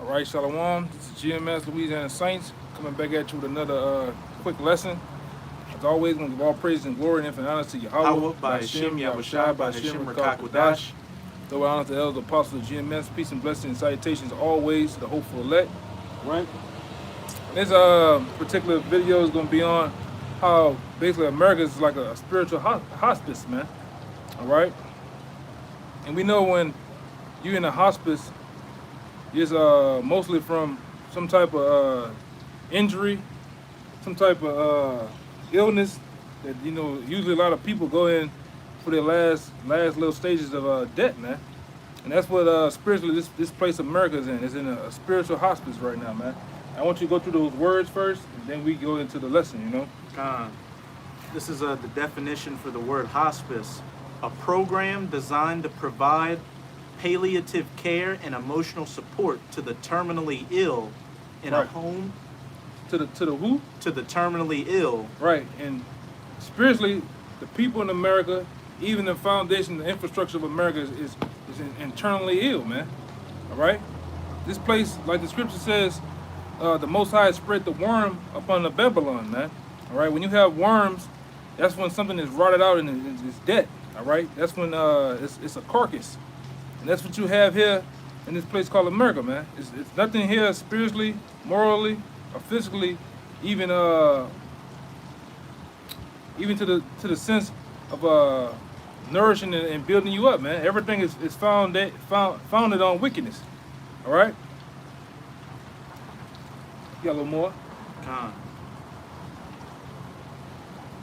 All right, Shalom. This is GMS Louisiana Saints coming back at you with another quick lesson. As always, I'm going to give all praise and glory and infinite honor to Yahweh, by Hashem, Yahushai, by Hashem, Rakakwadash. Though honor to the elders, apostles of GMS, peace and blessings and salutations always to the hopeful elect. All right. This particular video is going to be on how basically America is like a spiritual hospice, man. All right. And we know when you're in a hospice, it's mostly from some type of injury, some type of illness that, you know, usually a lot of people go in for their last little stages of death, man. And that's what spiritually this place America is in. It's in a spiritual hospice right now, man. I want you to go through those words first, and then we go into the lesson, you know. This is the definition for the word hospice. A program designed to provide palliative care and emotional support to the terminally ill in a home. To the who? To the terminally ill. Right. And spiritually, the people in America, even the foundation, the infrastructure of America is internally ill, man. All right? This place, like the scripture says, the Most High spread the worm upon the Babylon, man. All right? When you have worms, that's when something is rotted out and it's dead. All right? That's when it's a carcass. And that's what you have here in this place called America, man. It's nothing here spiritually, morally, or physically, even to the sense of nourishing and building you up, man. Everything is founded on wickedness. All right. You got a little more.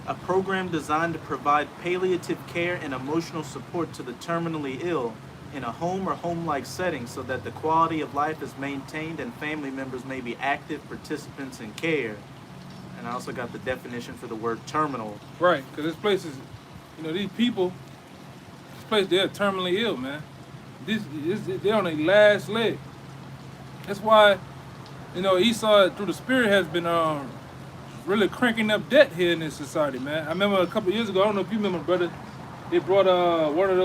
A program designed to provide palliative care and emotional support to the terminally ill in a home or home-like setting so that the quality of life is maintained and family members may be active participants in care. And I also got the definition for the word terminal. Right, because this place is, you know, these people, this place, they're terminally ill, man. They're on their last leg. That's why, you know, Esau, through the Spirit, has been really cranking up debt here in this society, man. I remember a couple of years ago, I don't know if you remember, brother, they brought one of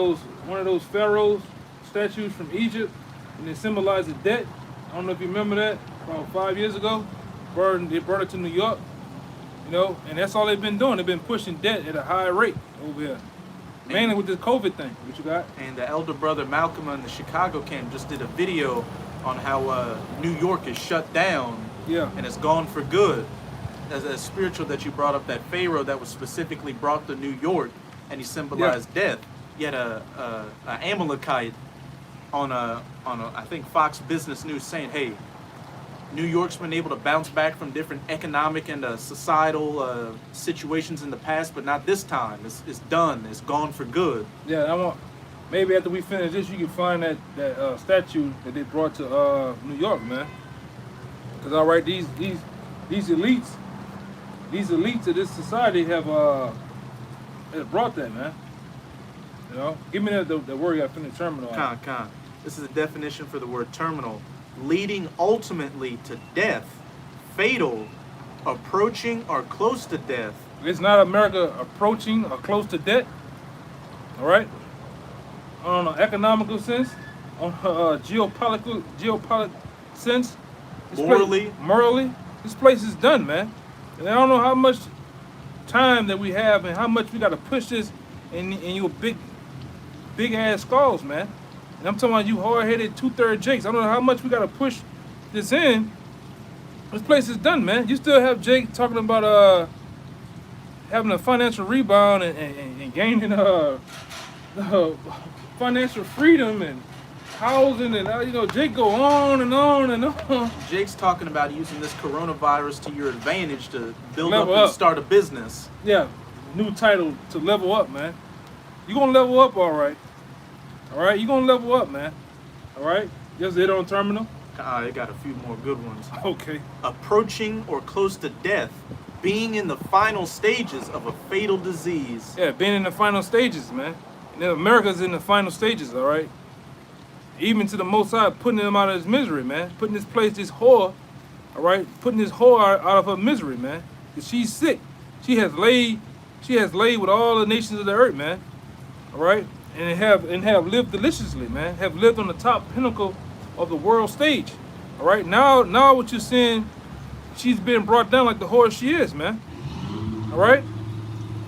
those pharaohs statues from Egypt, and they symbolized the debt. I don't know if you remember that, about 5 years ago. They brought it to New York, you know, and that's all they've been doing. They've been pushing debt at a high rate over here, mainly with this COVID thing. What you got? And the elder brother Malcolm in the Chicago camp just did a video on how New York is shut down, and it's gone for good. As a spiritual that you brought up, that Pharaoh that was specifically brought to New York, and he symbolized death. Yet a Amalekite on a I think Fox Business News saying, hey, New York's been able to bounce back from different economic and societal situations in the past, but not this time. It's done. It's gone for good. Yeah, maybe after we finish this, you can find that statue that they brought to New York, man. Because all right, these elites of this society have brought that, man. You know, give me the word you got from the terminal. This is a definition for the word terminal. Leading ultimately to death, fatal, approaching or close to death. It's not America approaching or close to death. All right. On an economical sense, on a geopolitical sense, morally, this place is done, man. And I don't know how much time that we have and how much we got to push this in your big ass skulls, man. And I'm talking about you hard-headed 2/3 Jakes. I don't know how much we got to push this in. This place is done, man. You still have Jake talking about having a financial rebound and gaining financial freedom and housing and you know, Jake go on and on and on. Jake's talking about using this coronavirus to your advantage to build up and start a business. Yeah, new title to level up, man. You gonna level up, all right. All right, you gonna level up, man. All right, just hit on terminal. They got a few more good ones. Okay. Approaching or close to death, being in the final stages of a fatal disease. Yeah, being in the final stages, man. And America's in the final stages, all right. Even to the Most High, putting them out of his misery, man. Putting this place, this whore, all right, putting this whore out of her misery, man. Cause she's sick. She has laid with all the nations of the earth, man. All right. And have lived deliciously, man. Have lived on the top pinnacle of the world stage. All right, now what you're seeing, she's being brought down like the horse she is, man. All right,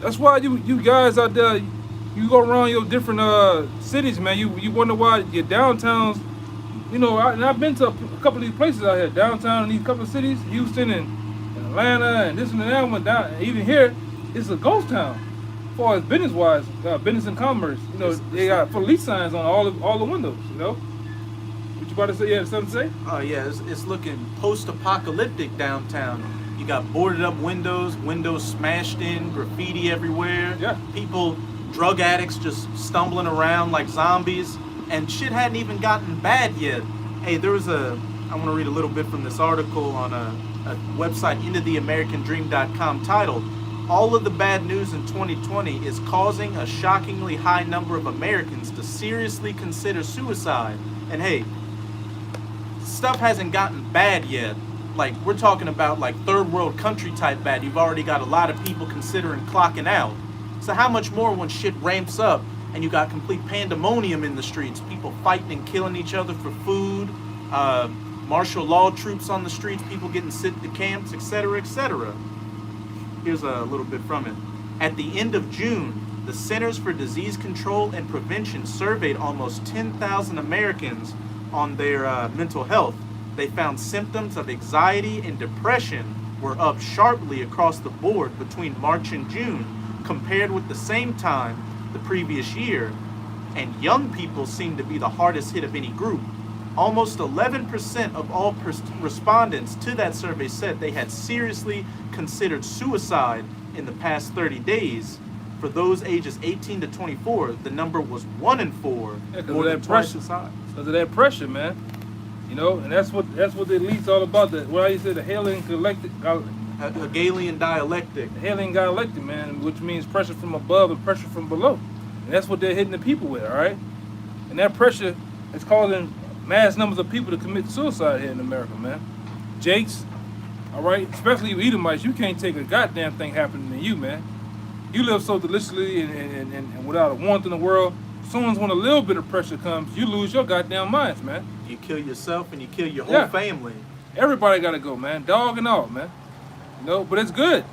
that's why you guys out there, you go around your different cities, man. You wonder why your downtowns, you know. And I've been to a couple of these places out here, downtown in these couple of cities, Houston and Atlanta and this and that one down. Even here, it's a ghost town, as far as business wise, business and commerce. You know, they got police signs on all the windows. You know. What you about to say? You had something to say? Oh yeah, it's looking post-apocalyptic downtown. You got boarded up windows smashed in, graffiti everywhere. Yeah. People, drug addicts just stumbling around like zombies, and shit hadn't even gotten bad yet. Hey, I want to read a little bit from this article on a website, intotheamericandream.com, titled, "All of the bad news in 2020 is causing a shockingly high number of Americans to seriously consider suicide." And hey, stuff hasn't gotten bad yet. Like, we're talking about like third world country type bad. You've already got a lot of people considering clocking out. So how much more when shit ramps up and you got complete pandemonium in the streets, people fighting and killing each other for food, martial law troops on the streets, people getting sent to camps, etc., etc. Here's a little bit from it. At the end of June, the Centers for Disease Control and Prevention surveyed almost 10,000 Americans on their mental health. They found symptoms of anxiety and depression were up sharply across the board between March and June compared with the same time the previous year. And young people seem to be the hardest hit of any group. Almost 11% of all respondents to that survey said they had seriously considered suicide in the past 30 days. For those ages 18 to 24, the number was 1 in 4. Yeah, more than twice the size. Because of that pressure, man. You know, and that's what the elite's all about. What you say, the Hegelian dialectic. Hegelian dialectic, man, which means pressure from above and pressure from below. And that's what they're hitting the people with, all right? And that pressure is causing mass numbers of people to commit suicide here in America, man. Jakes, all right? Especially you Edomites, you can't take a goddamn thing happening to you, man. You live so deliciously and without a want in the world. As soon as when a little bit of pressure comes, you lose your goddamn minds, man. You kill yourself and you kill your whole family. Everybody got to go, man. Dog and all, man. You know, but it's good.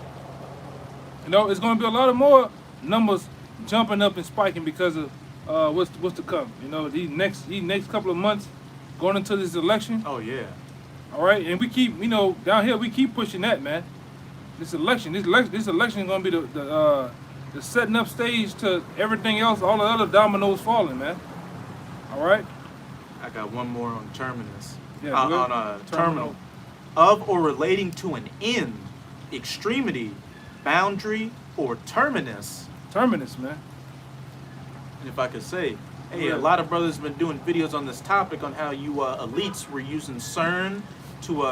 You know, it's going to be a lot of more numbers jumping up and spiking because of what's to come. You know, these next couple of months going into this election. Oh, yeah. All right, and we keep, you know, down here, we keep pushing that, man. This election is going to be the setting up stage to everything else, all the other dominoes falling, man. All right? I got one more on terminus. Yeah, on terminal. Of or relating to an end, extremity, boundary, or terminus. Terminus, man. And if I could say, hey, a lot of brothers have been doing videos on this topic on how you elites were using CERN to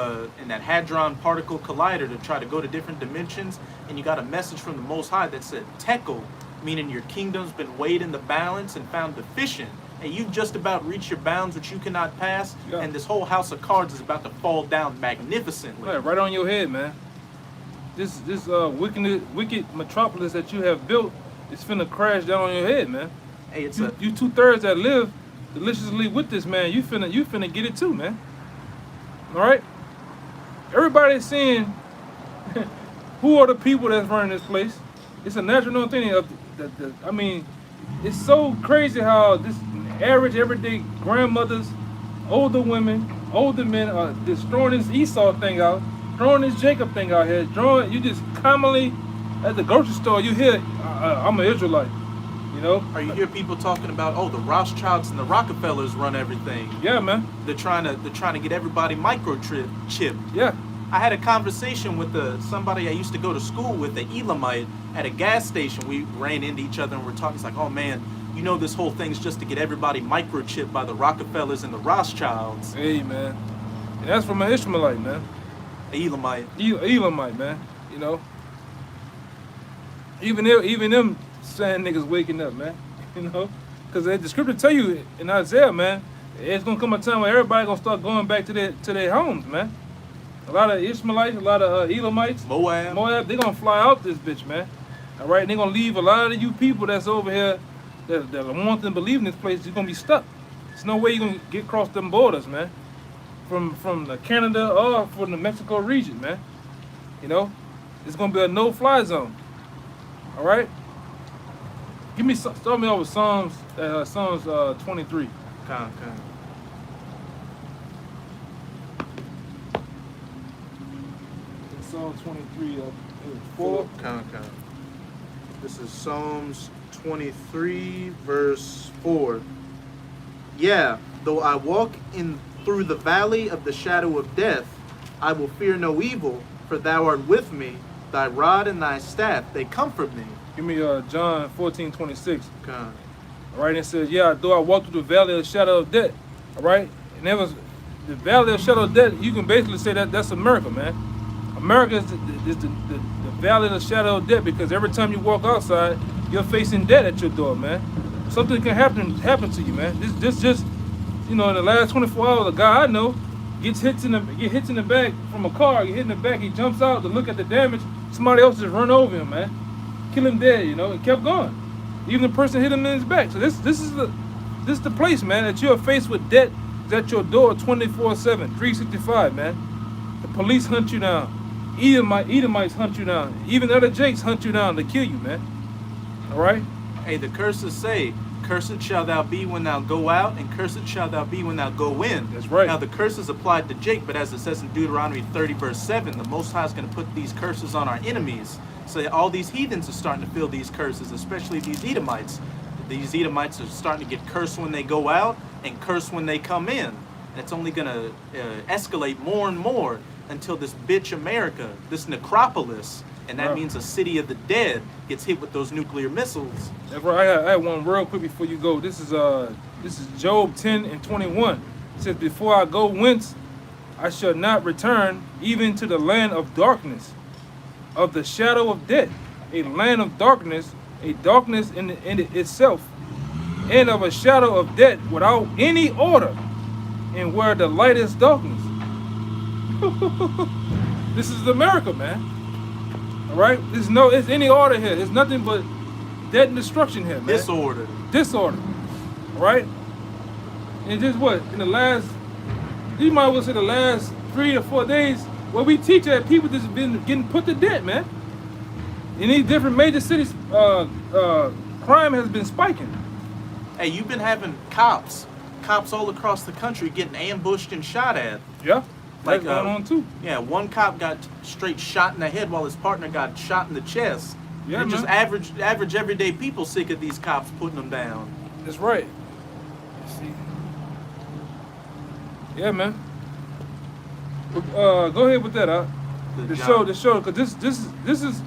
in that Hadron Particle Collider to try to go to different dimensions, and you got a message from the Most High that said tekel, meaning your kingdom's been weighed in the balance and found deficient, and you've just about reached your bounds which you cannot pass, and this whole house of cards is about to fall down magnificently. Right on your head, man. This wicked metropolis that you have built is finna crash down on your head, man. Hey, it's you 2/3 that live deliciously with this, man. You finna get it too, man. All right. Everybody's seeing who are the people that's running this place. It's a natural thing. I mean, it's so crazy how this average, everyday grandmothers, older women, older men are just throwing this Esau thing out, throwing this Jacob thing out here, you just commonly at the grocery store, you hear, I'm an Israelite, you know? Or you hear people talking about, oh, the Rothschilds and the Rockefellers run everything. Yeah, man. They're trying to get everybody microchipped. Yeah. I had a conversation with somebody I used to go to school with, the Elamite, at a gas station. We ran into each other and we're talking. It's like, oh man, you know this whole thing's just to get everybody microchipped by the Rockefellers and the Rothschilds. Hey, man. And that's from an Ishmaelite, man. Elamite. Elamite, man. You know. Even them sand niggas waking up, man. You know. Because the scripture tell you in Isaiah, man, it's gonna come a time where everybody gonna start going back to their homes, man. A lot of Ishmaelites, a lot of Elamites, Moab, they gonna fly out this bitch, man. All right, and they gonna leave a lot of you people that's over here that want and believe in this place. You're gonna be stuck. There's no way you're gonna get across them borders, man. from the Canada or from the Mexico region, man. You know, it's gonna be a no-fly zone. All right. Start me off with Psalms 23. Con. Psalm 23, 4. Con. This is Psalms 23, verse 4. Yeah, though I walk through the valley of the shadow of death, I will fear no evil, for thou art with me. Thy rod and thy staff, they comfort me. Give me John 14:26. Con. All right, it says, yeah, though I walk through the valley of the shadow of death. All right, and that was the valley of the shadow of death. You can basically say that's America, man. America is the valley of the shadow of death, because every time you walk outside, you're facing death at your door, man. Something can happen to you, man. This just, in the last 24 hours, a guy I know gets hits in the back from a car. Get hit in the back. He jumps out to look at the damage. Somebody else just run over him, man. Kill him dead. It kept going. Even the person hit him in his back. So this is the place, man, that you're faced with death is at your door 24/7, 365, man. The police hunt you down. Edomites hunt you down. Even other Jakes hunt you down to kill you, man. All right? Hey, the curses say, cursed shall thou be when thou go out, and cursed shall thou be when thou go in. That's right. Now, the curses applied to Jake, but as it says in Deuteronomy 30, verse 7, the Most High is going to put these curses on our enemies. So all these heathens are starting to feel these curses, especially these Edomites. These Edomites are starting to get cursed when they go out and cursed when they come in. And it's only going to escalate more and more until this bitch America, this necropolis, and that means a city of the dead, gets hit with those nuclear missiles. I had one real quick before you go. This is Job 10:21. It says, before I go whence, I shall not return, even to the land of darkness, of the shadow of death, a land of darkness, a darkness in itself, and of a shadow of death without any order, and where the light is darkness. This is America, man. All right, it's any order here. There's nothing but death and destruction here, man. Disorder. All right, and just in the last, you might well say the last 3 or 4 days, where we teach that people just been getting put to death, man. In these different major cities, crime has been spiking. Hey, you've been having cops all across the country getting ambushed and shot at. Yeah. That's going on too. Yeah, one cop got straight shot in the head while his partner got shot in the chest. Yeah, and man. just average everyday people sick of these cops putting them down. That's right. See. Yeah, man. Go ahead with that, the show, because this is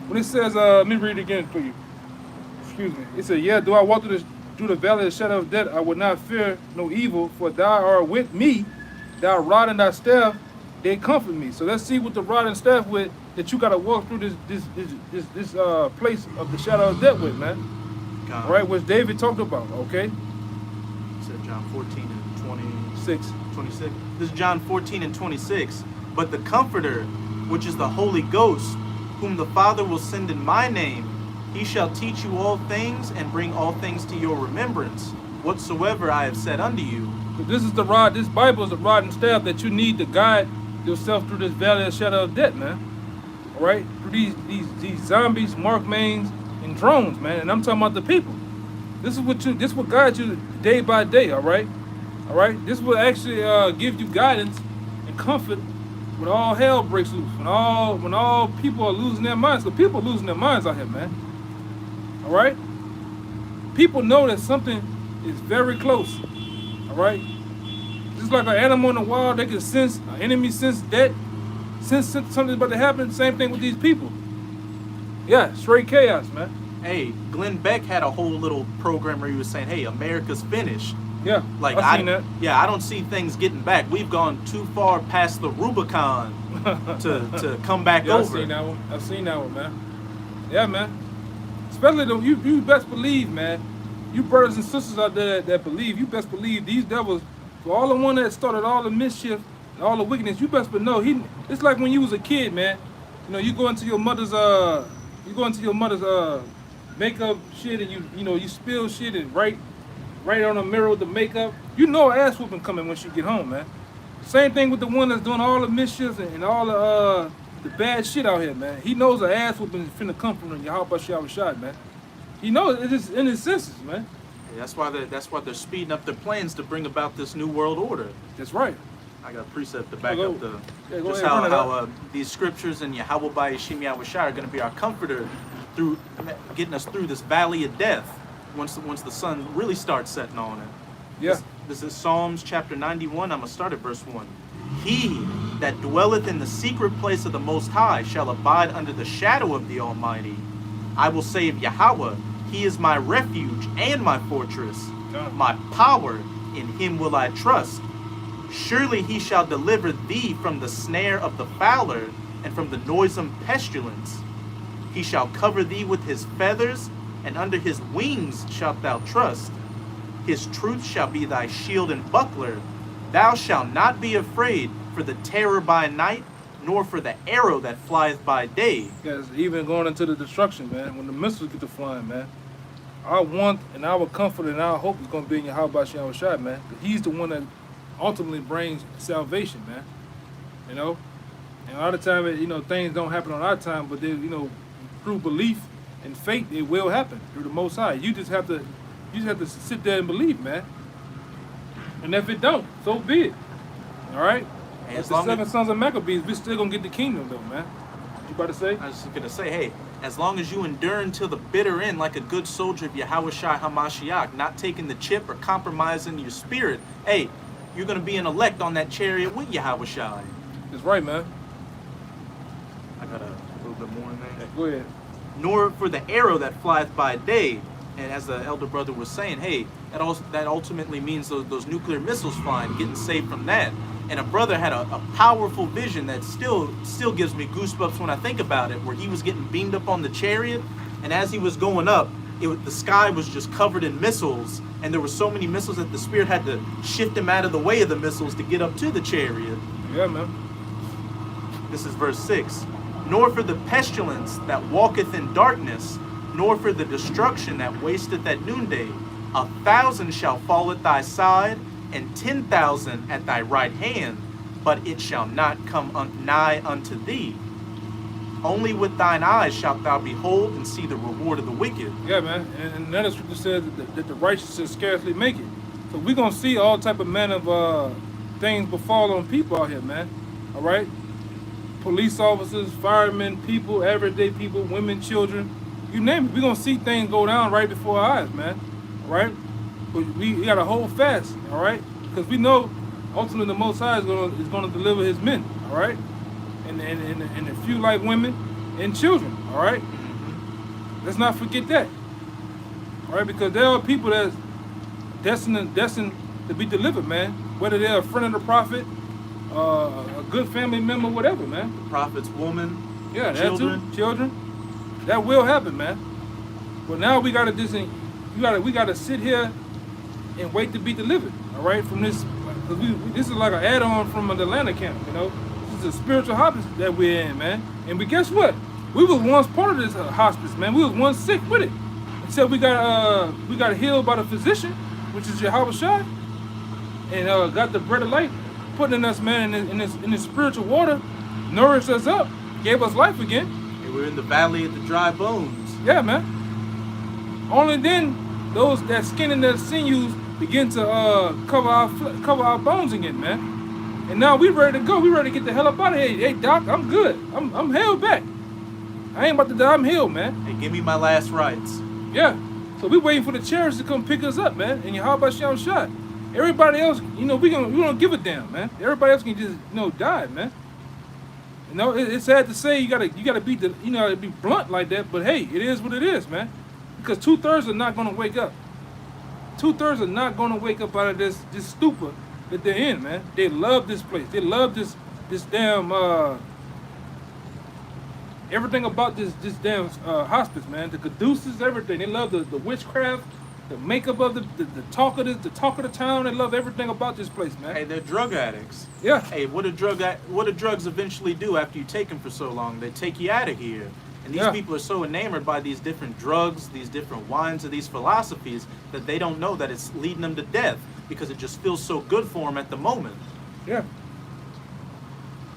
when it says. Let me read it again for you. Excuse me. It said, yeah, do I walk through the valley of the shadow of death, I would not fear no evil, for thou art with me. Thy rod and thy staff, they comfort me. So let's see what the rod and staff with that you got to walk through this place of the shadow of death with, man. God. All right, which David talked about. Okay. It said John 14 and 26. This is John 14 and 26. But the Comforter, which is the Holy Ghost, whom the Father will send in my name, he shall teach you all things and bring all things to your remembrance, whatsoever I have said unto you. This is the rod. This Bible is the rod and staff that you need to guide yourself through this valley of the shadow of death, man. All right, through these zombies, Markmanes, and drones, man. And I'm talking about the people. This will guide you day by day. All right. This will actually give you guidance and comfort when all hell breaks loose. When all people are losing their minds. Because people are losing their minds out here, man. All right. People know that something is very close. All right, just like an animal in the wild, they can sense an enemy, sense death, sense something's about to happen. Same thing with these people. Yeah, straight chaos, man. Hey, Glenn Beck had a whole little program where he was saying, "Hey, America's finished." Yeah, like I've seen that. Yeah, I don't see things getting back. We've gone too far past the Rubicon to come back over. I've seen that one, man. Yeah, man. Especially you best believe, man. You brothers and sisters out there that believe, you best believe these devils, for all the one that started all the mischief and all the wickedness, you best know it's like when you was a kid, man. You go into your mother's makeup shit, and you spill shit and right on the mirror with the makeup. You know an ass whooping coming when she get home, man. Same thing with the one that's doing all the mischief and all the bad shit out here, man. He knows the ass whooping finna come from Yahweh Shah, man. He knows it's just in his senses, man. Yeah, that's why they're speeding up their plans to bring about this new world order. That's right. I got a precept to back up the just how these scriptures and Yahweh by Yeshim Yahweh Shai are going to be our comforter through getting us through this valley of death once the sun really starts setting on it. Yeah. This is Psalms chapter 91. I'm going to start at verse 1. He that dwelleth in the secret place of the Most High shall abide under the shadow of the Almighty. I will say of Yahweh, He is my refuge and my fortress, my power, in Him will I trust. Surely He shall deliver thee from the snare of the fowler and from the noisome pestilence. He shall cover thee with His feathers, and under His wings shalt thou trust. His truth shall be thy shield and buckler. Thou shalt not be afraid for the terror by night, nor for the arrow that flieth by day. Yes, even going into the destruction, man, when the missiles get to flying, man. Our want and our comfort and our hope is going to be in Yahweh Shem Shai, man. He's the one that ultimately brings salvation, man. You know? And a lot of times, things don't happen on our time, but they, through belief and faith, it will happen through the Most High. You just have to sit there and believe, man. And if it don't, so be it. All right? As the 7 sons of Maccabees, we're still going to get the kingdom, though, man. What you about to say? I was just going to say, hey, as long as you endure until the bitter end like a good soldier of Yahweh Shai HaMashiach, not taking the chip or compromising your spirit, hey, you're going to be an elect on that chariot with Yahweh Shai. That's right, man. I got a little bit more in there. Yeah, go ahead. Nor for the arrow that flieth by day. And as the elder brother was saying, hey, that ultimately means those nuclear missiles flying, getting saved from that. And a brother had a powerful vision that still gives me goosebumps when I think about it, where he was getting beamed up on the chariot, and as he was going up, the sky was just covered in missiles, and there were so many missiles that the Spirit had to shift him out of the way of the missiles to get up to the chariot. Yeah, man. This is verse 6. Nor for the pestilence that walketh in darkness, nor for the destruction that wasteth at noonday. 1,000 shall fall at thy side, and 10,000 at thy right hand, but it shall not come nigh unto thee. Only with thine eyes shalt thou behold and see the reward of the wicked. Yeah, man. And another scripture says that the righteous shall scarcely make it. So we're going to see all type of manner of things befall on people out here, man. All right? Police officers, firemen, people, everyday people, women, children, you name it. We're going to see things go down right before our eyes, man. All right? But we got to hold fast, all right? Because we know ultimately the Most High is going to deliver His men, all right? And a few like women and children, all right? Let's not forget that, all right? Because there are people that's destined to be delivered, man. Whether they're a friend of the prophet, a good family member, whatever, man. The prophet's woman, yeah, children. That too, children. That will happen, man. But now we gotta sit here and wait to be delivered, all right, from this. Because this is like an add-on from an Atlanta camp, This is a spiritual hospice that we're in, man. And guess what? We was once part of this hospice, man. We was once sick with it. Until we got healed by the physician, which is Yahweh Shai, and got the bread of life put in us, man, in this spiritual water, nourished us up, gave us life again. Hey, we're in the valley of the dry bones. Yeah, man. Only then that skin and that sinews begin to cover our bones again, man. And now we ready to go. We ready to get the hell up out of here. Hey, doc, I'm good. I'm held back. I ain't about to die. I'm healed, man. Hey, give me my last rites. Yeah. So we waiting for the chariots to come pick us up, man. And Yahweh Shem Shai. Everybody else, we don't give a damn, man. Everybody else can just, die, man. It's sad to say you gotta be blunt like that, but hey, it is what it is, man. Because 2/3 are not gonna wake up. 2/3 are not gonna wake up out of this stupor that they're in, man. They love this place. They love this damn everything about this damn hospice, man. The caduceus, everything. They love the witchcraft, the makeup of the talk of the town. They love everything about this place, man. Hey, they're drug addicts. Yeah. Hey, what do drugs eventually do after you take them for so long? They take you out of here. And these people are so enamored by these different drugs, these different wines, and these philosophies that they don't know that it's leading them to death because it just feels so good for them at the moment. Yeah.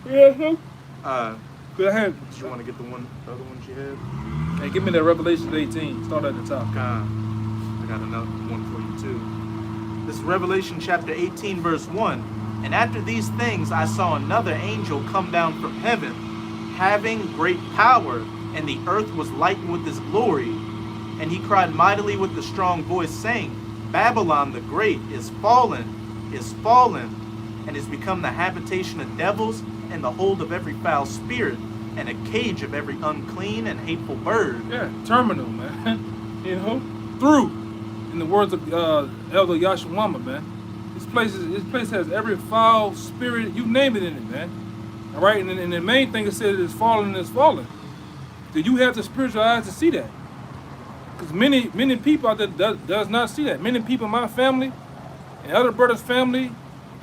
Yeah. Go ahead. Did you want to get the other ones you had? Hey, give me that Revelation 18. Start at the top. I got another one for you too. This is Revelation chapter 18, verse 1. And after these things, I saw another angel come down from heaven, having great power, and the earth was lightened with his glory. And he cried mightily with a strong voice, saying, Babylon the great is fallen, and is become the habitation of devils, and the hold of every foul spirit, and a cage of every unclean and hateful bird. Yeah, terminal, man. You know, through. In the words of Elder Yashawama, man. This place has every foul spirit, you name it in it, man. All right, and the main thing it says is fallen is fallen. Do you have the spiritual eyes to see that? Because many people out there does not see that. Many people in my family and other brothers' family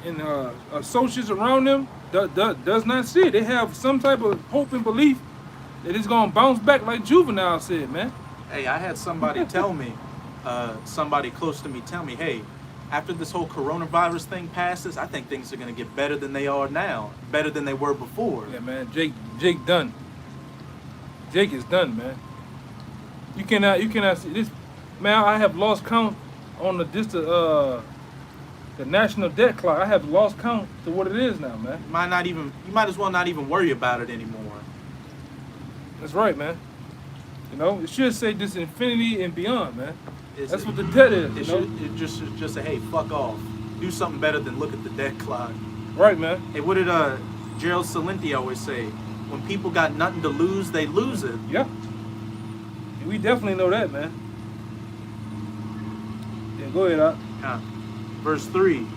and associates around them does not see it. They have some type of hope and belief that it's going to bounce back like Juvenile said, man. Hey, I had somebody tell me, somebody close to me tell me, hey, after this whole coronavirus thing passes, I think things are going to get better than they are now, better than they were before. Yeah, man, Jake done. Jake is done, man. You cannot see this, man. I have lost count on the national debt clock. I have lost count to what it is now, man. You might as well not even worry about it anymore. That's right, man. You know, it should say this infinity and beyond, man. That's what the debt is. It just say, hey, fuck off. Do something better than look at the debt clock. Right, man. Hey, what did Gerald Celente always say? When people got nothing to lose, they lose it. Yeah. We definitely know that, man. Yeah, go ahead, Doc. Verse 3.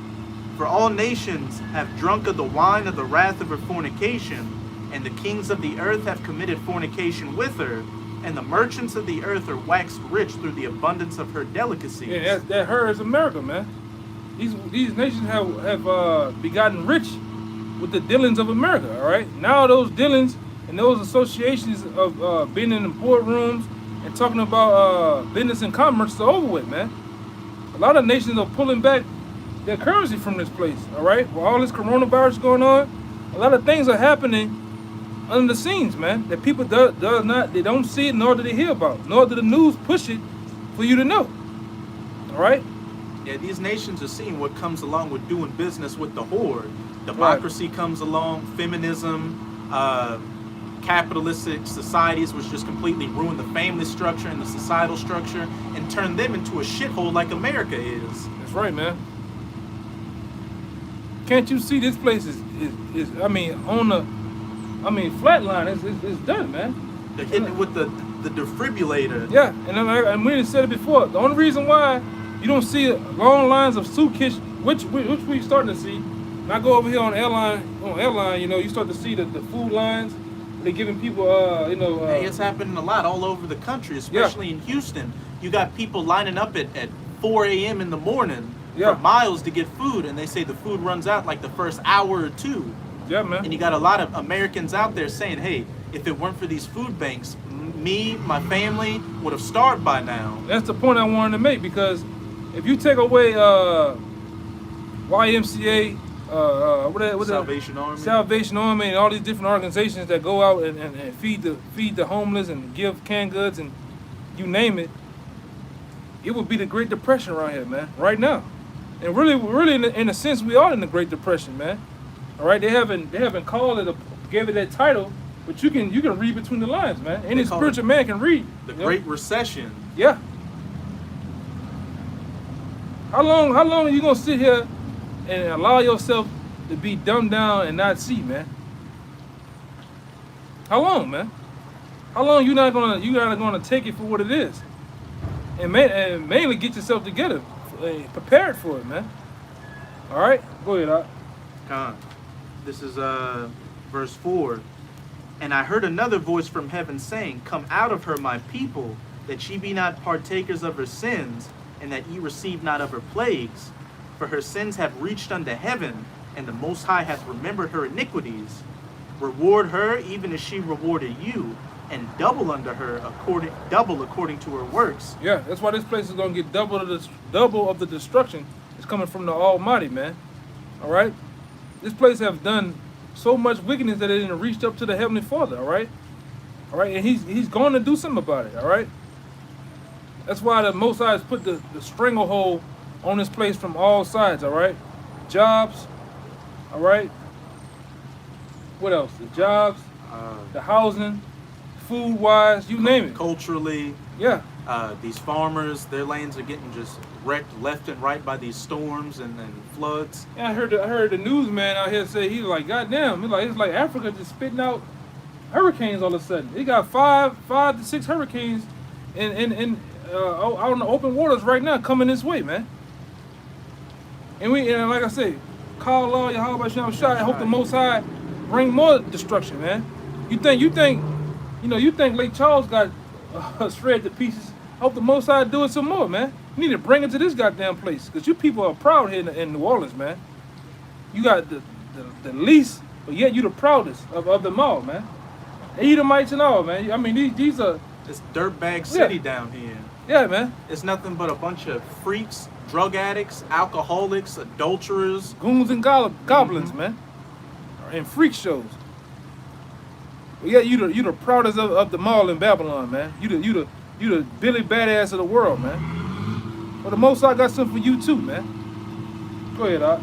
For all nations have drunk of the wine of the wrath of her fornication, and the kings of the earth have committed fornication with her, and the merchants of the earth are waxed rich through the abundance of her delicacies. Yeah, that her is America, man. These nations have begotten rich with the dealings of America, all right? Now those dealings and those associations of being in the boardrooms and talking about business and commerce is over with, man. A lot of nations are pulling back their currency from this place, all right? With all this coronavirus going on, a lot of things are happening under the scenes, man, that people they don't see it, nor do they hear about, nor do the news push it for you to know, all right? Yeah, these nations are seeing what comes along with doing business with the horde. Democracy comes along, feminism, capitalistic societies, which just completely ruin the family structure and the societal structure and turn them into a shithole like America is. That's right, man. Can't you see this place is flatline, it's done, man. They're hitting it with the defibrillator. Yeah, and we said it before. The only reason why you don't see long lines of suitcase, which we starting to see. When I go over here on airline, you know, you start to see the food lines. They're giving people, hey, it's happening a lot all over the country, especially in Houston. You got people lining up at 4 a.m. in the morning for miles to get food, and they say the food runs out like the first hour or two. Yeah, man. And you got a lot of Americans out there saying, hey, if it weren't for these food banks, me, my family would have starved by now. That's the point I wanted to make, because if you take away YMCA, Salvation Army, and all these different organizations that go out and feed the homeless and give canned goods and you name it, it would be the Great Depression around here, man, right now. And really, in a sense, we are in the Great Depression, man. All right, they haven't called it, gave it that title, but you can read between the lines, man. Any spiritual man can read. The Great Recession. Yeah. How long are you gonna sit here and allow yourself to be dumbed down and not see, man? How long, man? How long you not gonna take it for what it is, and mainly get yourself together, prepared for it, man. All right, go ahead, Doc. This is verse 4. And I heard another voice from heaven saying, Come out of her, my people, that ye be not partakers of her sins, and that ye receive not of her plagues. For her sins have reached unto heaven, and the Most High hath remembered her iniquities. Reward her even as she rewarded you, and double unto her according to her works. Yeah, that's why this place is gonna get double of the destruction. It's coming from the Almighty, man. All right, this place have done so much wickedness that it didn't reach up to the Heavenly Father, all right? All right, and he's going to do something about it, all right? That's why the Most High has put the stranglehold on this place from all sides, all right? Jobs, all right? What else? The jobs, the housing, food-wise, you name it. Culturally. Yeah. These farmers, their lands are getting just wrecked left and right by these storms and floods. Yeah, I heard the newsman out here say, he's like, goddamn, it's like Africa just spitting out hurricanes all of a sudden. They got five to six hurricanes out on the open waters right now coming this way, man. And like I say, call Allah, Yahweh Shem Shai, I hope the Most High bring more destruction, man. You think Lake Charles got shredded to pieces. I hope the Most High do it some more, man. You need to bring it to this goddamn place, because you people are proud here in New Orleans, man. You got the least, but yet you the proudest of them all, man. Edomites and all, man. I mean, these are... It's dirtbag city down here. Yeah, man. It's nothing but a bunch of freaks, drug addicts, alcoholics, adulterers. Goons and goblins, man. And freak shows. But yeah, you the proudest of them all in Babylon, man. You the Billy Badass of the world, man. Well, the Most High got something for you too, man. Go ahead, Doc.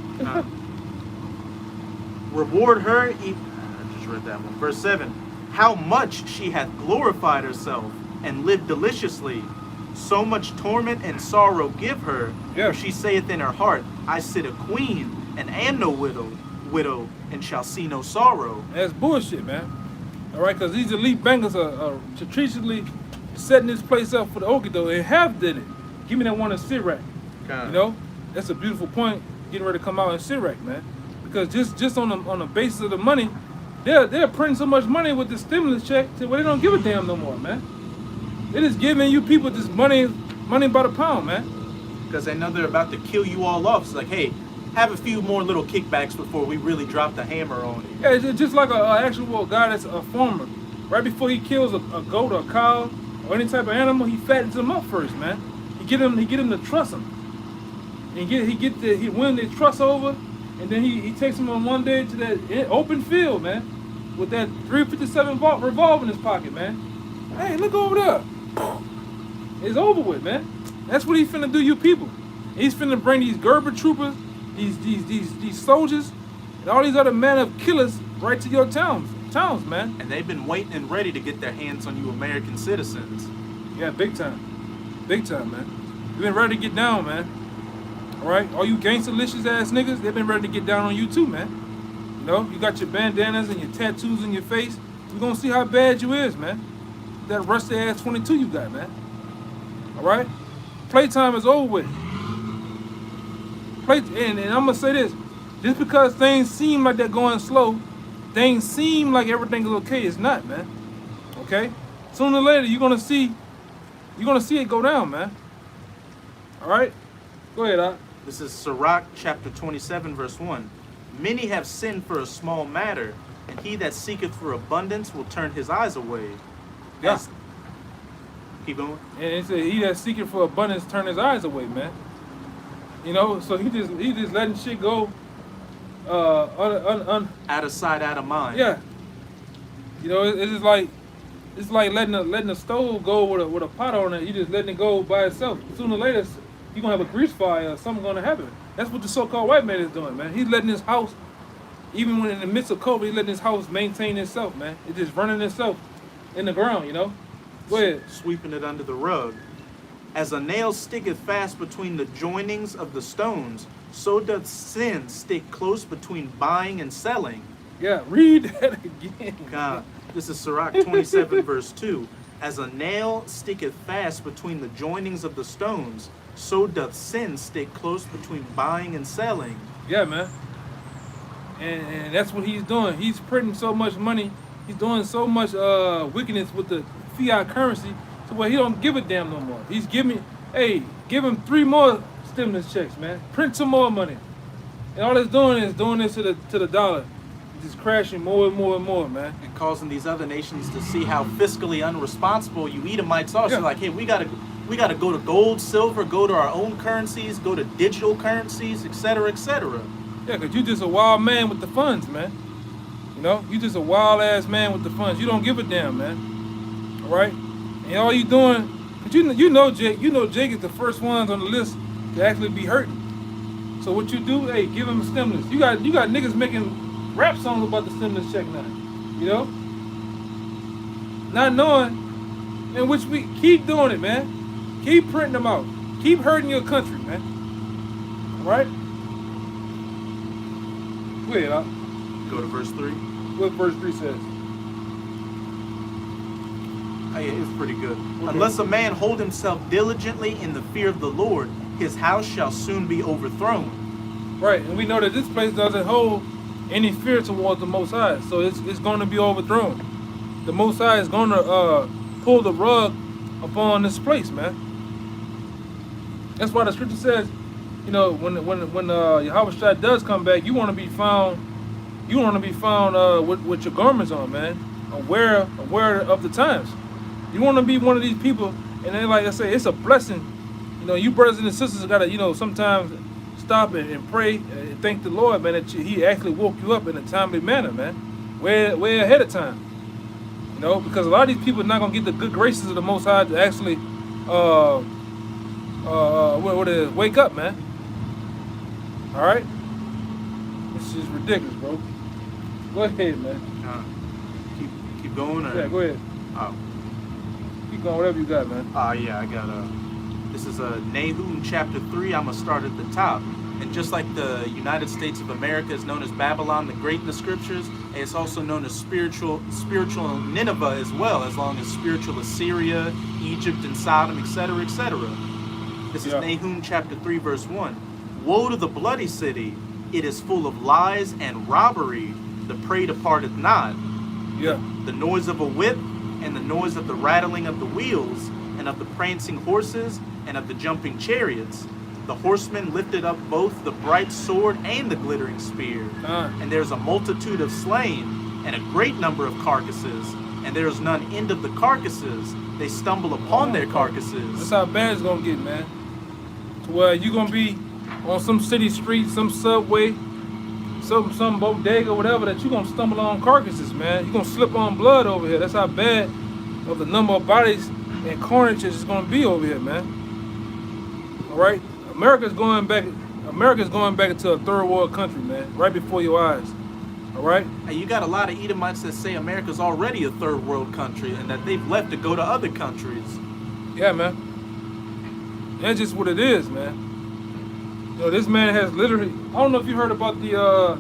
Reward her, I just read that one. Verse 7. How much she hath glorified herself and lived deliciously. So much torment and sorrow give her. Yeah. For she saith in her heart, I sit a queen and am no widow, and shall see no sorrow. That's bullshit, man. All right, because these elite bankers are strategically setting this place up for the Okido and have did it. Give me that one in Sirach. You know, that's a beautiful point. Getting ready to come out in Sirach, man. Because just on the basis of the money, they're printing so much money with the stimulus check to where they don't give a damn no more, man. They're just giving you people this money by the pound, man. Because they know they're about to kill you all off. It's like, hey, have a few more little kickbacks before we really drop the hammer on you. Yeah, it's just like an actual guy that's a farmer. Right before he kills a goat or a cow or any type of animal, he fattens them up first, man. He get them to trust him. And he win their trust over, and then he takes them on one day to that open field, man, with that 357 revolver in his pocket, man. Hey, look over there. It's over with, man. That's what he's finna do, you people. He's finna bring these Gerber troopers, these soldiers, and all these other men of killers right to your towns, man. And they've been waiting and ready to get their hands on you American citizens. Yeah, big time, man. They've been ready to get down, man. All right, all you gangster-licious ass niggas, they've been ready to get down on you too, man. You know, you got your bandanas and your tattoos in your face. We're gonna see how bad you is, man. That rusty ass 22 you got, man. All right, playtime is over with. And I'm gonna say this: just because things seem like they're going slow, things seem like everything is okay. It's not, man. Okay, sooner or later you're gonna see it go down, man. All right, go ahead, Doc. This is Sirach chapter 27, verse 1. Many have sinned for a small matter, and he that seeketh for abundance will turn his eyes away. Yeah. Keep going. And it said, he that seeketh for abundance turn his eyes away, man. You know, so he just letting shit go. Out of sight, out of mind. Yeah. You know, it's like letting a stove go with a pot on it. You just letting it go by itself. Sooner or later, you're gonna have a grease fire or something gonna happen. That's what the so-called white man is doing, man. He's letting his house, even when in the midst of COVID, he's letting his house maintain itself, man. It's just running itself in the ground, you know? Go ahead. Sweeping it under the rug. As a nail sticketh fast between the joinings of the stones, so doth sin stick close between buying and selling. Yeah, read that again. God, this is Sirach 27, verse 2. As a nail sticketh fast between the joinings of the stones, so doth sin stick close between buying and selling. Yeah, man. And that's what he's doing. He's printing so much money. He's doing so much wickedness with the fiat currency to where he don't give a damn no more. He's give him 3 more stimulus checks, man. Print some more money. And all it's doing is doing this to the dollar. Just crashing more and more and more, man. And causing these other nations to see how fiscally unresponsible you Edomites are. Yeah. So like, hey, we gotta go to gold, silver, go to our own currencies, go to digital currencies, etc., etc. Yeah, because you're just a wild man with the funds, man. You know, you just a wild ass man with the funds. You don't give a damn, man. All right, and all you doing, but you know Jake. You know Jake is the first ones on the list to actually be hurting. So what you do? Hey, give him a stimulus. You got niggas making rap songs about the stimulus check now. You know, not knowing, in which we keep doing it, man. Keep printing them out. Keep hurting your country, man. All right. Go ahead, huh? Go to verse 3. What verse 3 says? Oh, yeah, it's pretty good. Okay. Unless a man hold himself diligently in the fear of the Lord, his house shall soon be overthrown. Right, and we know that this place doesn't hold any fear towards the Most High, so it's going to be overthrown. The Most High is going to pull the rug upon this place, man. That's why the scripture says, you know, when Yahweh does come back, you want to be found. You want to be found with your garments on, man. Aware of the times. You want to be one of these people, and then, like I say, it's a blessing. You know, you brothers and sisters gotta, you know, sometimes stop and pray and thank the Lord, man, that He actually woke you up in a timely manner, man. Way ahead of time. You know, because a lot of these people are not gonna get the good graces of the Most High to actually wake up, man. All right. This is ridiculous, bro. Go ahead, man. Keep going? Or? Yeah, go ahead. Keep going, whatever you got, man. Yeah, I got this is Nahum chapter 3. I'm going to start at the top. And just like the United States of America is known as Babylon the Great in the scriptures, it's also known as spiritual Nineveh as well, as long as spiritual Assyria, Egypt, and Sodom, etc., etc. This is Nahum chapter 3, verse 1. Woe to the bloody city! It is full of lies and robbery. The prey departeth not. Yeah. The noise of a whip, and the noise of the rattling of the wheels, and of the prancing horses, and of the jumping chariots. The horsemen lifted up both the bright sword and the glittering spear. And there's a multitude of slain, and a great number of carcasses. And there is none end of the carcasses. They stumble upon their carcasses. That's how bad it's going to get, man. To where you're going to be on some city street, some subway, some bodega, whatever, that you're going to stumble on carcasses, man. You're going to slip on blood over here. That's how bad of the number of bodies and carnage is going to be over here, man. All right? America's going back into a third world country, man, right before your eyes. All right? And you got a lot of Edomites that say America's already a third world country and that they've left to go to other countries. Yeah, man. That's just what it is, man. You know, this man has literally, I don't know if you heard about the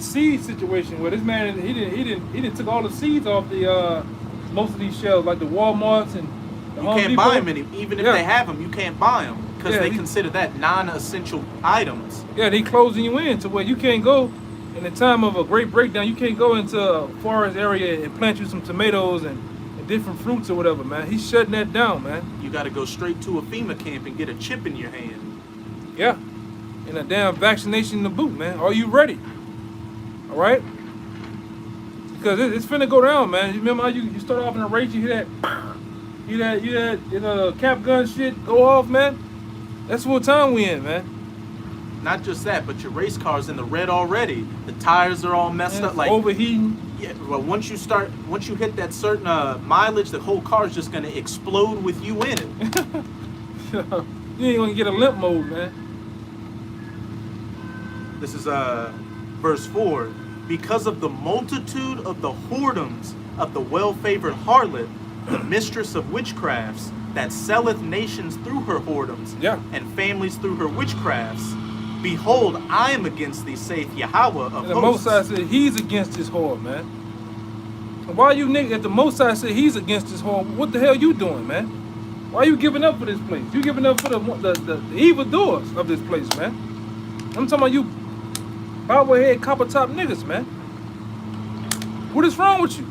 seed situation where this man he didn't took all the seeds off the most of these shelves, like the Walmarts and the Home Depot. You can't buy them even if they have them. You can't buy them because they consider that non-essential items. Yeah, they closing you in to where you can't go in the time of a great breakdown. You can't go into a forest area and plant you some tomatoes and different fruits or whatever, man. He's shutting that down, man. You got to go straight to a FEMA camp and get a chip in your hand. Yeah, and a damn vaccination in the boot, man. Are you ready? All right? Because it's finna go down, man. You remember how you start off in a race, you hear that cap gun shit go off, man? That's what time we in, man. Not just that, but your race car's in the red already. The tires are all messed up, like overheating. Yeah, well, once you hit that certain mileage, the whole car's just gonna explode with you in it. You ain't gonna get a limp mode, man. This is verse 4. Because of the multitude of the whoredoms of the well-favored harlot, the mistress of witchcrafts, that selleth nations through her whoredoms, and families through her witchcrafts. Behold, I am against thee, saith Yahweh of hosts. The Most High said he's against this whore, man. Why you niggas, if the Most High said he's against this whore, what the hell you doing, man? Why are you giving up for this place? You giving up for the evildoers of this place, man. I'm talking about you bobblehead, copper top niggas, man. What is wrong with you?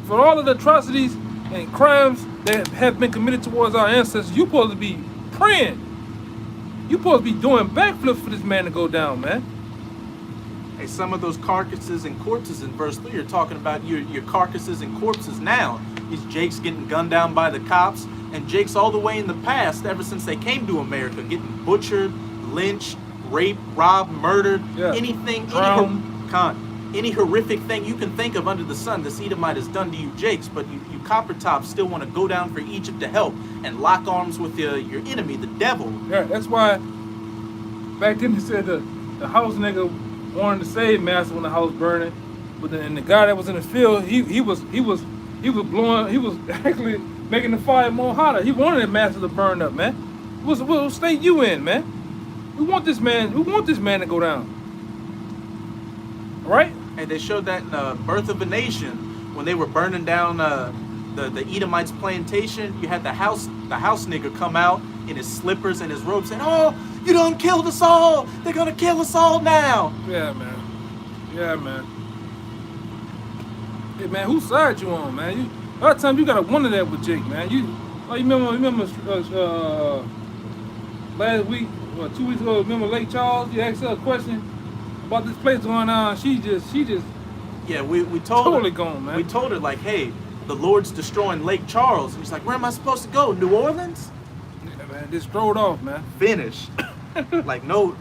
For all of the atrocities and crimes that have been committed towards our ancestors, you supposed to be praying. You supposed to be doing backflips for this man to go down, man. Hey, some of those carcasses and corpses in verse 3 are talking about your carcasses and corpses now. These Jake's getting gunned down by the cops, and Jake's all the way in the past, ever since they came to America, getting butchered, lynched, raped, robbed, murdered, anything, any horrific thing you can think of under the sun, this Edomite has done to you, Jakes. But you copper tops still want to go down for Egypt to help and lock arms with your enemy, the devil. Yeah, that's why back then they said the house nigga wanted to save Master when the house burning, but then the guy that was in the field, he was actually making the fire more hotter. He wanted that Master to burn up, man. What state you in, man? We want this man to go down. Right? And they showed that in Birth of a Nation when they were burning down the Edomites' plantation. You had the house nigga come out in his slippers and his robe saying, "Oh, you done killed us all. They're gonna kill us all now." Yeah, man. Yeah, man. Hey, man, whose side you on, man? A lot of times you gotta wonder that with Jake, man. You remember last week, 2 weeks ago? Remember Lake Charles? You asked her a question about this place going on. She just yeah, we told totally her, gone, man. We told her like, hey, the Lord's destroying Lake Charles. And she's like, where am I supposed to go? New Orleans? Yeah, man, just strolled off, man. Finished. Like no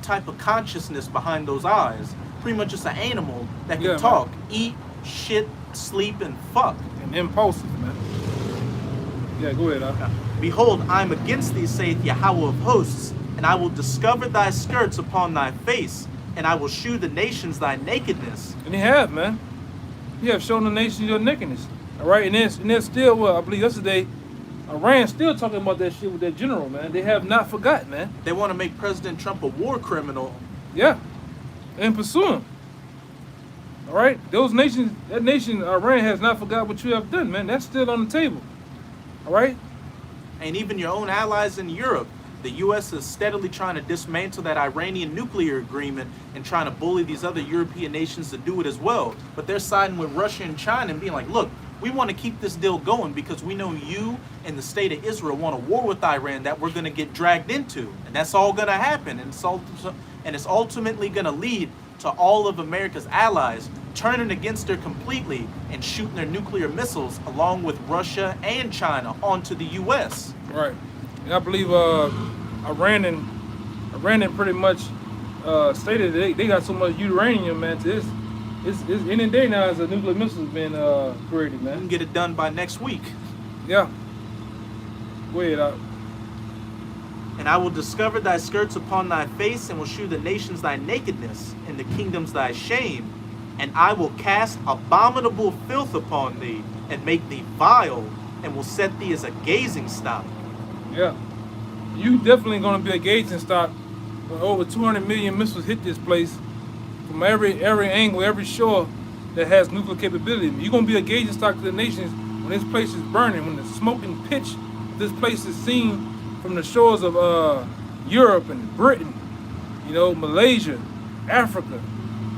type of consciousness behind those eyes. Pretty much just an animal that can talk, man. Eat, shit, sleep, and fuck. And impulsive, man. Yeah, go ahead. Behold, I am against thee, saith Yahweh of hosts, and I will discover thy skirts upon thy face, and I will shew the nations thy nakedness. And he have, man. You have shown the nations your nakedness. All right, and then still, I believe yesterday, Iran still talking about that shit with that general, man. They have not forgotten, man. They want to make President Trump a war criminal. Yeah, and pursue him. All right, that nation, Iran has not forgot what you have done, man. That's still on the table. All right? And even your own allies in Europe. The U.S. is steadily trying to dismantle that Iranian nuclear agreement and trying to bully these other European nations to do it as well. But they're siding with Russia and China and being like, look, we want to keep this deal going because we know you and the state of Israel want a war with Iran that we're going to get dragged into. And that's all going to happen. And it's ultimately going to lead to all of America's allies turning against her completely and shooting their nuclear missiles along with Russia and China onto the U.S. Right. And I believe Iran pretty much stated that they got so much uranium, man. It's any day now as a nuclear missile has been created, man. We can get it done by next week. Yeah. Go ahead. And I will discover thy skirts upon thy face, and will shew the nations thy nakedness, and the kingdoms thy shame. And I will cast abominable filth upon thee, and make thee vile, and will set thee as a gazing stock. Yeah. You definitely going to be a gazing stock when over 200 million missiles hit this place from every angle, every shore that has nuclear capability. You're going to be a gazing stock to the nations when this place is burning, when the smoking pitch of this place is seen from the shores of Europe and Britain, Malaysia, Africa.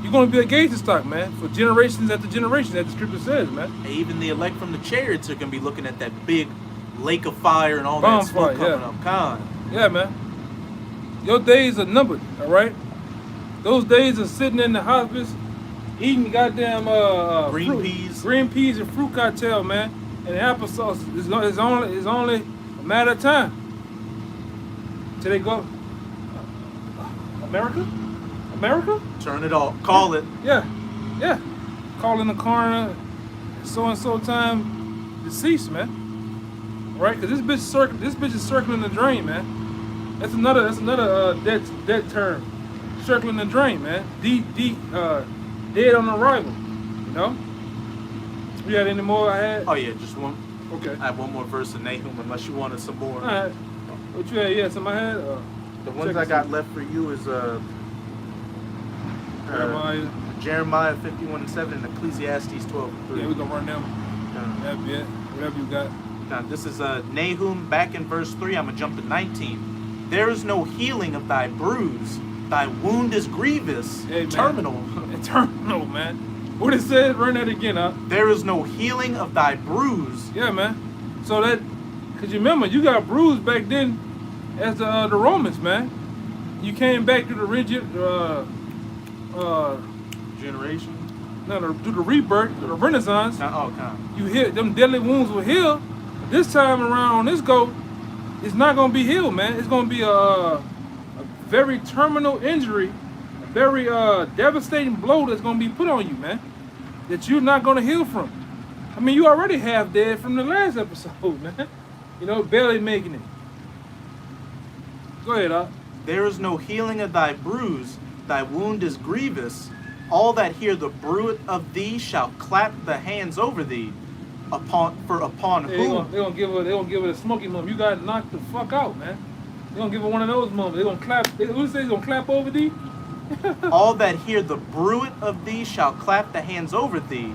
You're going to be a gazing stock, man, for generations after generations, as the scripture says, man. And even the elect from the chariots are going to be looking at that big lake of fire and all that smoke coming up. Con. Yeah, man. Your days are numbered, all right? Those days of sitting in the hospice, eating goddamn green peas and fruit cocktail, man, and applesauce is only a matter of time till they go. America? Turn it off. Call it. Yeah. Calling the coroner, so and so time deceased, man. Right? Because this bitch is circling the drain, man. That's another dead term. Circling the drain, man. Dead on arrival. You had any more I had? Oh yeah, just one. Okay. I have one more verse in Nahum unless you wanted some more. All right. What you had? Yeah, some I had? The ones I got left for you is Jeremiah 51:7 and Ecclesiastes 12:3. Yeah, we're gonna run them. That'd be it. Whatever you got. Now this is Nahum back in verse 3. I'm gonna jump to 19. There is no healing of thy bruise. Thy wound is grievous. Hey, terminal. Terminal, man. What it says, run that again, huh? There is no healing of thy bruise. Yeah, man. So because you remember, you got bruised back then as the Romans, man. You came back to the rigid generation. No, to the rebirth, the Renaissance. Okay. You hit them deadly wounds will heal. This time around on this go, it's not gonna be healed, man. It's gonna be a very terminal injury very devastating blow that's gonna be put on you, man. That you're not gonna heal from. I mean, you already half dead from the last episode, man. You know, barely making it. Go ahead, Doc. There is no healing of thy bruise, thy wound is grievous. All that hear the bruit of thee shall clap the hands over thee. Upon whom? They gonna give it a smoky moment. You got knocked the fuck out, man. They gonna give it one of those moments. They gonna clap. Who say they gonna clap over thee? All that hear the bruit of thee shall clap the hands over thee.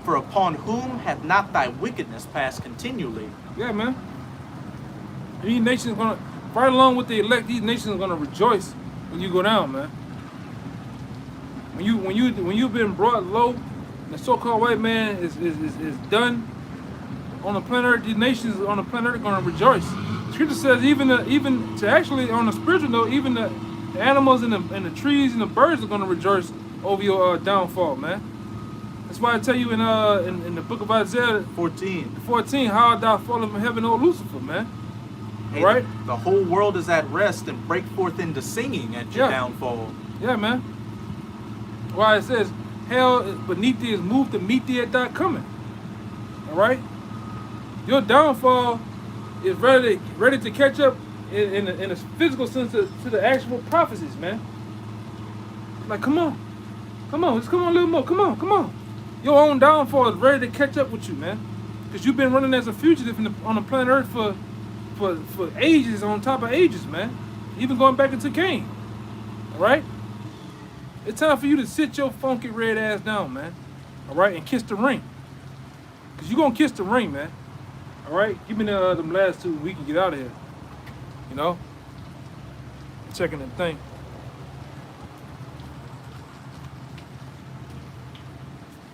For upon whom hath not thy wickedness passed continually? Yeah, man. These nations gonna, right along with the elect, these nations are gonna rejoice when you go down, man. When you've been brought low, and the so-called white man is done on the planet Earth, these nations on the planet Earth are gonna rejoice. Scripture says even to actually on a spiritual note, even the animals and the trees and the birds are gonna rejoice over your downfall, man. That's why I tell you in the book of Isaiah 14, how thou fallen from heaven, O Lucifer, man. Hey, right? The whole world is at rest and break forth into singing at your downfall. Yeah, man. Why it says, hell beneath thee is moved to meet thee at thy coming. All right? Your downfall is ready to catch up in a physical sense to the actual prophecies, man. Like, come on. Let's come on a little more. Come on. Your own downfall is ready to catch up with you, man. Because you've been running as a fugitive on the planet Earth for ages on top of ages, man. Even going back into Cain. All right? It's time for you to sit your funky red ass down, man. All right? And kiss the ring. Because you're going to kiss the ring, man. All right? Give me them last two. We can get out of here. You know? Checking the thing.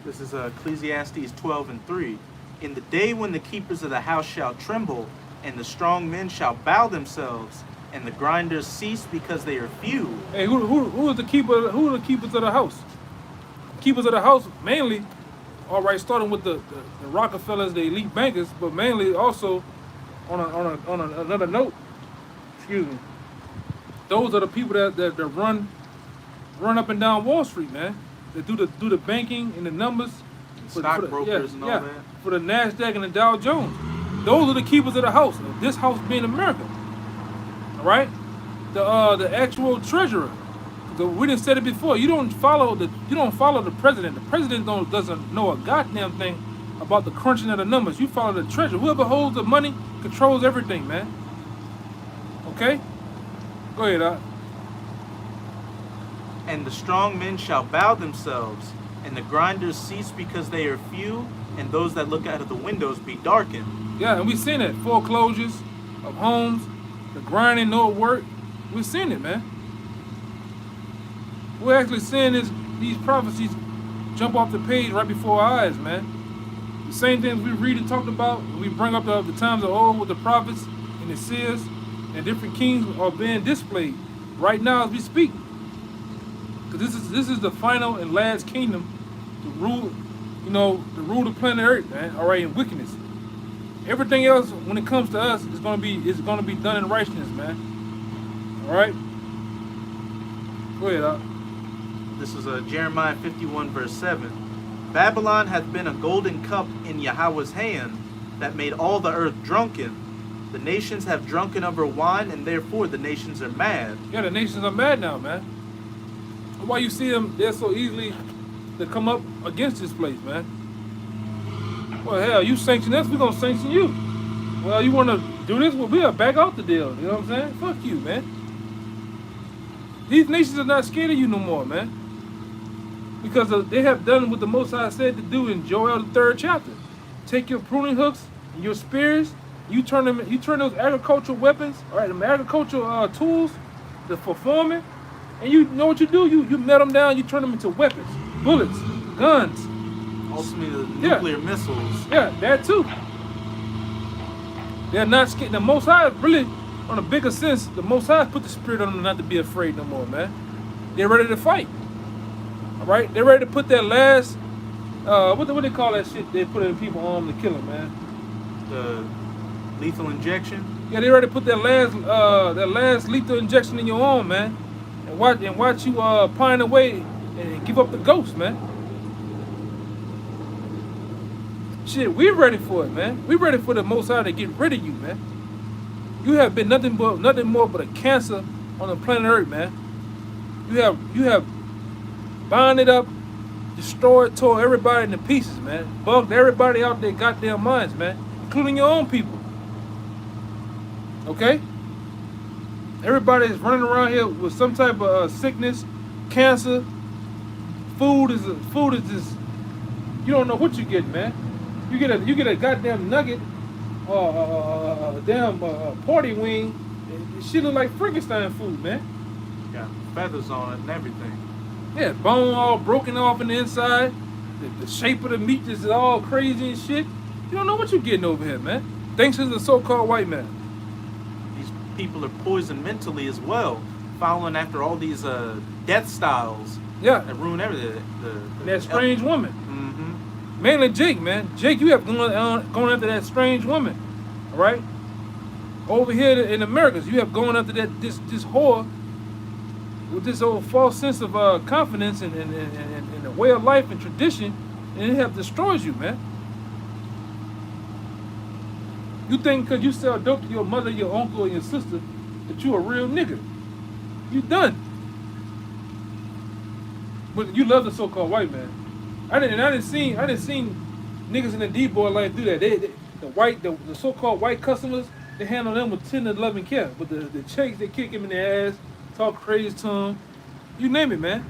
This is Ecclesiastes 12:3. In the day when the keepers of the house shall tremble, and the strong men shall bow themselves, and the grinders cease because they are few. Hey, who is the keeper? Who are the keepers of the house? Keepers of the house mainly, all right, starting with the Rockefellers, the elite bankers, but mainly also on another note. Excuse me. Those are the people that run up and down Wall Street, man. They do the banking and the numbers. Stockbrokers and all that. For the NASDAQ and the Dow Jones. Those are the keepers of the house. This house being America. All right? The actual treasurer. We didn't said it before. You don't follow the president. The president doesn't know a goddamn thing about the crunching of the numbers. You follow the treasurer. Whoever holds the money controls everything, man. Okay? Go ahead, Doc. And the strong men shall bow themselves, and the grinders cease because they are few, and those that look out of the windows be darkened. Yeah, and we've seen it. Foreclosures of homes, the grinding, no work. We've seen it, man. We're actually seeing these prophecies jump off the page right before our eyes, man. The same things we read and talked about, we bring up the times of old with the prophets and the seers, and different kings are being displayed right now as we speak. Because this is the final and last kingdom to rule, to rule the planet Earth, man. All right, in wickedness. Everything else, when it comes to us, is gonna be done in righteousness, man. All right. Go ahead, Doc. This is Jeremiah 51:7. Babylon hath been a golden cup in Yahweh's hand, that made all the earth drunken. The nations have drunken of her wine, and therefore the nations are mad. Yeah, the nations are mad now, man. Why you see them, they're so easily to come up against this place, man. Well, hell, you sanction us, we're going to sanction you. Well, you want to do this? Well, we'll back out the deal. You know what I'm saying? Fuck you, man. These nations are not scared of you no more, man. Because they have done what the Most High said to do in Joel, the 3rd chapter. Take your pruning hooks and your spears, you turn those agricultural weapons, all right, them agricultural tools for farming, and you know what you do? You melt them down, you turn them into weapons, bullets, guns. Ultimately, the nuclear missiles. Yeah, that too. They're not scared. The Most High, really, on a bigger sense, the Most High put the spirit on them not to be afraid no more, man. They're ready to fight. All right? They're ready to put that last, what they call that shit they put in people's arm to kill them, man? The lethal injection? Yeah, they're ready to put that last lethal injection in your arm, man. and watch you pine away and give up the ghost, man. Shit, we're ready for it, man. We're ready for the Most High to get rid of you, man. You have been nothing more but a cancer on the planet Earth, man. You have bonded up, destroyed, tore everybody into pieces, man. Bugged everybody out their goddamn minds, man, including your own people. Okay? Everybody is running around here with some type of sickness, cancer. Food is just, you don't know what you get, man. You get a goddamn nugget or a damn party wing. It shit look like Frankenstein food, man. Got feathers on it and everything. Yeah, bone all broken off in the inside. The shape of the meat is all crazy and shit. You don't know what you're getting over here, man. Thanks to the so-called white man. These people are poisoned mentally as well, following after all these death styles. Yeah. That ruin everything. That strange woman. Mm-hmm. Mainly Jake, man. Jake, you have gone after that strange woman. All right? Over here in Americas, you have gone after this whore with this old false sense of confidence and the way of life and tradition, and it have destroyed you, man. You think because you sell dope to your mother, your uncle, and your sister that you a real nigga. You done. But you love the so-called white man. I didn't see niggas in the D-boy life do that. The so-called white customers, they handle them with tender love and care. But the chicks, they kick him in the ass, talk crazy to him. You name it, man.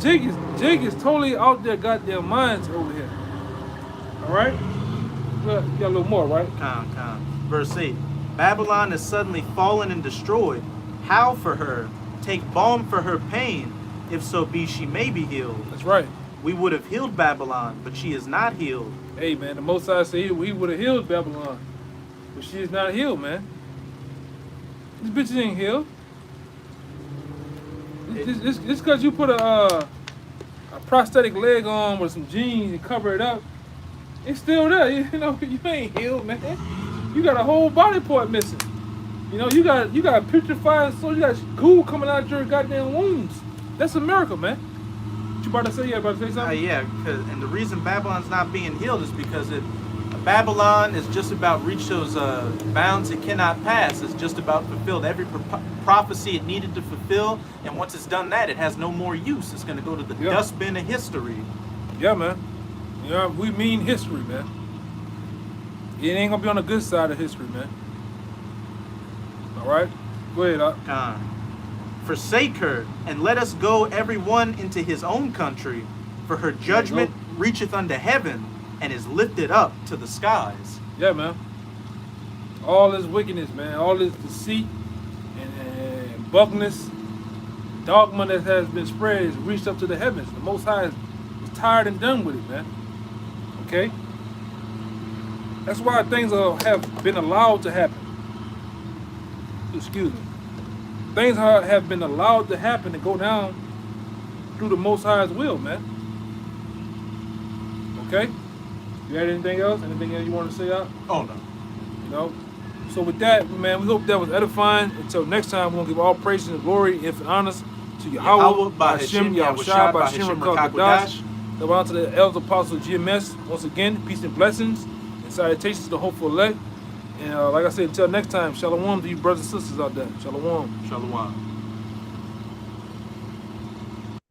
Jake is totally out there goddamn minds over here. All right? Well, you got a little more, right? Con. Verse 8. Babylon is suddenly fallen and destroyed. Howl for her. Take balm for her pain. If so be she may be healed. That's right. We would have healed Babylon, but she is not healed. Hey, man, the Most High said we would have healed Babylon. But she is not healed, man. These bitches ain't healed. This because you put a prosthetic leg on with some jeans and cover it up, it's still there. You know, you ain't healed, man. You got a whole body part missing. You know, you got putrefied soul. You got goo coming out your goddamn wounds. That's a miracle, man. What you about to say? Yeah, about to say something? Yeah, and the reason Babylon's not being healed is because Babylon is just about reach those bounds it cannot pass. It's just about fulfilled every prophecy it needed to fulfill, and once it's done that, it has no more use. It's going to go to the dustbin of history. Yeah, man. Yeah, we mean history, man. It ain't gonna be on the good side of history, man. All right, go ahead. Forsake her, and let us go every one into his own country, for her judgment reacheth unto heaven, and is lifted up to the skies. Yeah, man. All this wickedness, man, all this deceit and bugness, dogma that has been spread has reached up to the heavens. The Most High is tired and done with it, man. Okay? That's why things have been allowed to happen. Excuse me. Things have been allowed to happen and go down through the Most High's will, man. Okay? You had anything else? Anything else you want to say out? Oh, no. You know? So with that, man, we hope that was edifying. Until next time, we're going to give all praise and glory and honors to Yahweh, Hashem, Yahushua, Hashem, Rakadash. Shout to the elders, apostles of GMS. Once again, peace and blessings and salutations to the hopeful elect. And like I said, until next time, shalom to you brothers and sisters out there. Shalom. Shalom.